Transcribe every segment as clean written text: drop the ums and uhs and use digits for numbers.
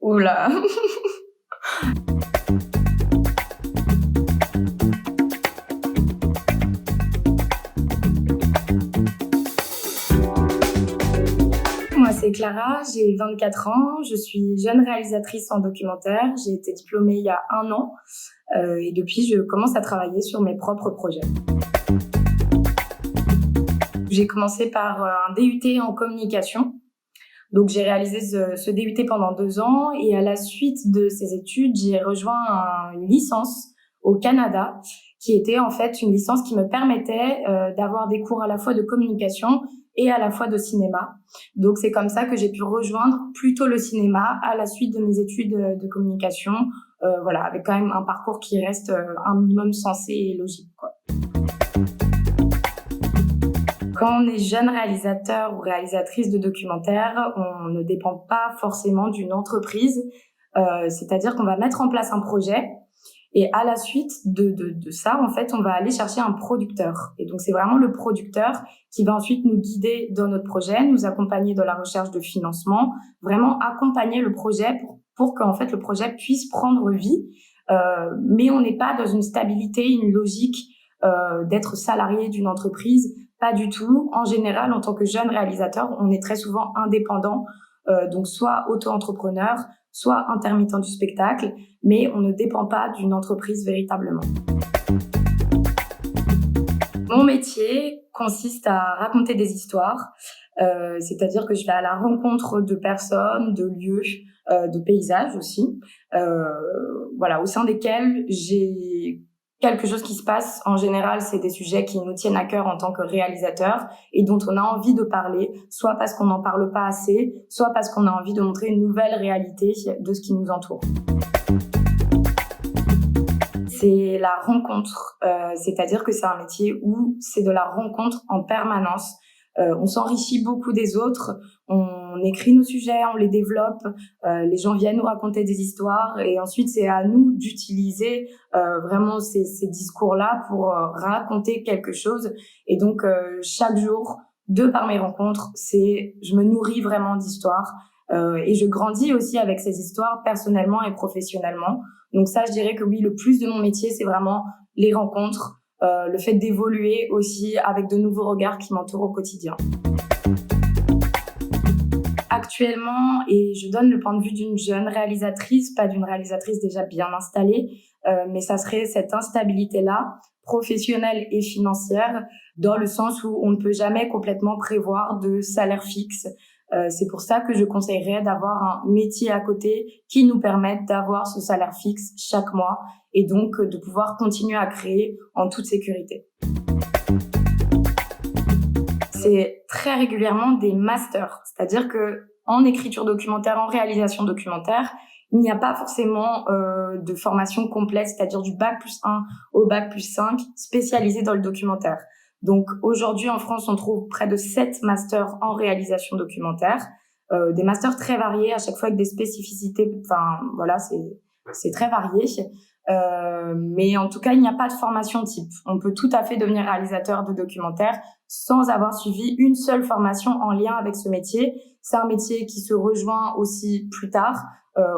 Oula. Moi, c'est Clara, j'ai 24 ans, je suis jeune réalisatrice en documentaire. J'ai été diplômée il y a 1 an et depuis, je commence à travailler sur mes propres projets. J'ai commencé par un DUT en communication. Donc, j'ai réalisé ce DUT pendant 2 ans et à la suite de ces études, j'ai rejoint une licence au Canada qui était en fait une licence qui me permettait d'avoir des cours à la fois de communication et à la fois de cinéma. Donc, c'est comme ça que j'ai pu rejoindre plutôt le cinéma à la suite de mes études de communication, voilà, avec quand même un parcours qui reste un minimum sensé et logique, quoi. Quand on est jeune réalisateur ou réalisatrice de documentaire, on ne dépend pas forcément d'une entreprise. C'est-à-dire qu'on va mettre en place un projet et à la suite de ça, en fait, on va aller chercher un producteur. Et donc, c'est vraiment le producteur qui va ensuite nous guider dans notre projet, nous accompagner dans la recherche de financement, vraiment accompagner le projet pour qu'en fait, le projet puisse prendre vie. Mais on n'est pas dans une stabilité, une logique d'être salarié d'une entreprise. Pas du tout. En général, en tant que jeune réalisateur, on est très souvent indépendant, donc soit auto-entrepreneur, soit intermittent du spectacle, mais on ne dépend pas d'une entreprise véritablement. Mon métier consiste à raconter des histoires, c'est-à-dire que je vais à la rencontre de personnes, de lieux, de paysages aussi, voilà, au sein desquels j'ai quelque chose qui se passe. En général, c'est des sujets qui nous tiennent à cœur en tant que réalisateur et dont on a envie de parler, soit parce qu'on n'en parle pas assez, soit parce qu'on a envie de montrer une nouvelle réalité de ce qui nous entoure. C'est la rencontre, c'est-à-dire que c'est un métier où c'est de la rencontre en permanence. On s'enrichit beaucoup des autres, on écrit nos sujets, on les développe, les gens viennent nous raconter des histoires et ensuite c'est à nous d'utiliser vraiment ces discours-là pour raconter quelque chose. Et donc chaque jour, de par mes rencontres, je me nourris vraiment d'histoires et je grandis aussi avec ces histoires personnellement et professionnellement. Donc ça, je dirais que oui, le plus de mon métier, c'est vraiment les rencontres, le fait d'évoluer aussi avec de nouveaux regards qui m'entourent au quotidien. Actuellement, et je donne le point de vue d'une jeune réalisatrice, pas d'une réalisatrice déjà bien installée, mais ça serait cette instabilité-là, professionnelle et financière, dans le sens où on ne peut jamais complètement prévoir de salaire fixe. C'est pour ça que je conseillerais d'avoir un métier à côté qui nous permette d'avoir ce salaire fixe chaque mois et donc de pouvoir continuer à créer en toute sécurité. C'est très régulièrement des masters, c'est-à-dire que en écriture documentaire, en réalisation documentaire, il n'y a pas forcément de formation complète, c'est-à-dire du bac+1 au bac+5 spécialisé dans le documentaire. Donc aujourd'hui en France, on trouve près de 7 masters en réalisation documentaire, des masters très variés, à chaque fois avec des spécificités. Enfin voilà, c'est très varié. Mais en tout cas, il n'y a pas de formation type. On peut tout à fait devenir réalisateur de documentaire sans avoir suivi une seule formation en lien avec ce métier. C'est un métier qui se rejoint aussi plus tard.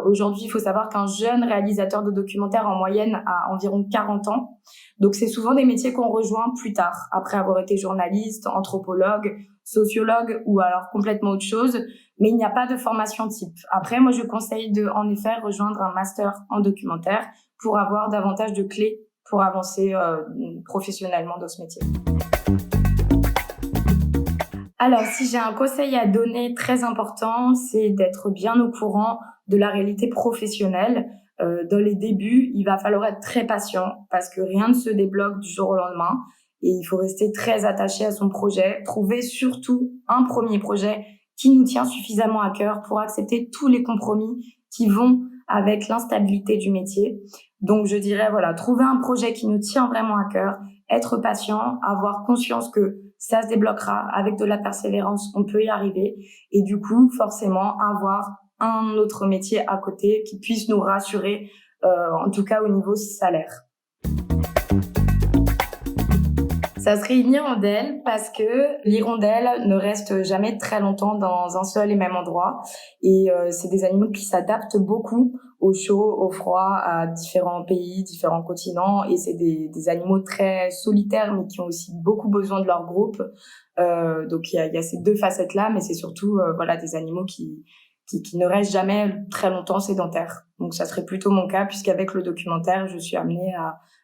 Aujourd'hui, il faut savoir qu'un jeune réalisateur de documentaire en moyenne a environ 40 ans. Donc, c'est souvent des métiers qu'on rejoint plus tard, après avoir été journaliste, anthropologue, sociologue ou alors complètement autre chose. Mais il n'y a pas de formation type. Après, moi, je conseille de, en effet, rejoindre un master en documentaire pour avoir davantage de clés pour avancer professionnellement dans ce métier. Alors, si j'ai un conseil à donner très important, c'est d'être bien au courant de la réalité professionnelle. Dans les débuts, il va falloir être très patient parce que rien ne se débloque du jour au lendemain et il faut rester très attaché à son projet. Trouver surtout un premier projet qui nous tient suffisamment à cœur pour accepter tous les compromis qui vont avec l'instabilité du métier. Donc, je dirais, voilà, trouver un projet qui nous tient vraiment à cœur, être patient, avoir conscience que ça se débloquera avec de la persévérance, on peut y arriver. Et du coup, forcément, avoir un autre métier à côté qui puisse nous rassurer, en tout cas au niveau salaire. Ça serait une hirondelle parce que l'hirondelle ne reste jamais très longtemps dans un seul et même endroit. Et c'est des animaux qui s'adaptent beaucoup au chaud, au froid, à différents pays, différents continents. Et c'est des animaux très solitaires, mais qui ont aussi beaucoup besoin de leur groupe. Donc il y a ces deux facettes-là, mais c'est surtout voilà des animaux qui ne restent jamais très longtemps sédentaires. Donc ça serait plutôt mon cas, puisqu'avec le documentaire, je suis amenée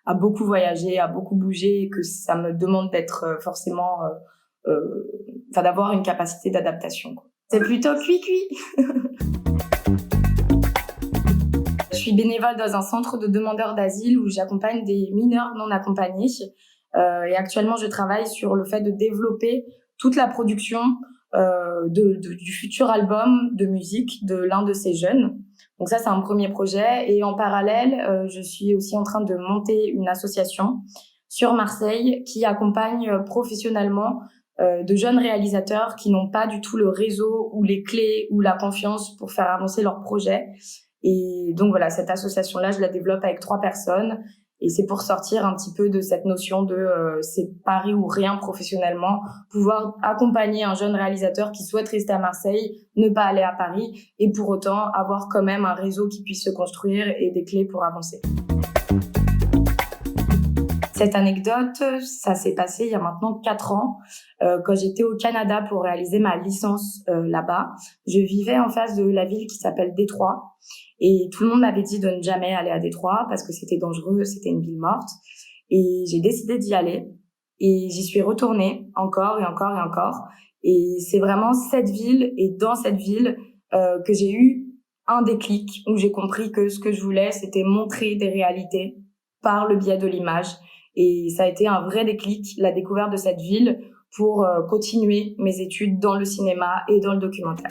à beaucoup voyager, à beaucoup bouger, et que ça me demande d'être forcément, enfin d'avoir une capacité d'adaptation, quoi. C'est plutôt cuit-cuit. Je suis bénévole dans un centre de demandeurs d'asile où j'accompagne des mineurs non accompagnés. Et actuellement, je travaille sur le fait de développer toute la production du futur album de musique de l'un de ces jeunes. Donc ça, c'est un premier projet. Et en parallèle, je suis aussi en train de monter une association sur Marseille qui accompagne professionnellement de jeunes réalisateurs qui n'ont pas du tout le réseau ou les clés ou la confiance pour faire avancer leur projet. Et donc voilà, cette association-là, je la développe avec 3 personnes. Et c'est pour sortir un petit peu de cette notion de c'est Paris ou rien professionnellement, pouvoir accompagner un jeune réalisateur qui souhaite rester à Marseille, ne pas aller à Paris, et pour autant avoir quand même un réseau qui puisse se construire et des clés pour avancer. Cette anecdote, ça s'est passé il y a maintenant 4 ans, quand j'étais au Canada pour réaliser ma licence là-bas. Je vivais en face de la ville qui s'appelle Détroit. Et tout le monde m'avait dit de ne jamais aller à Détroit parce que c'était dangereux, c'était une ville morte. Et j'ai décidé d'y aller. Et j'y suis retournée encore et encore et encore. Et c'est vraiment cette ville et dans cette ville que j'ai eu un déclic où j'ai compris que ce que je voulais, c'était montrer des réalités par le biais de l'image. Et ça a été un vrai déclic, la découverte de cette ville pour continuer mes études dans le cinéma et dans le documentaire.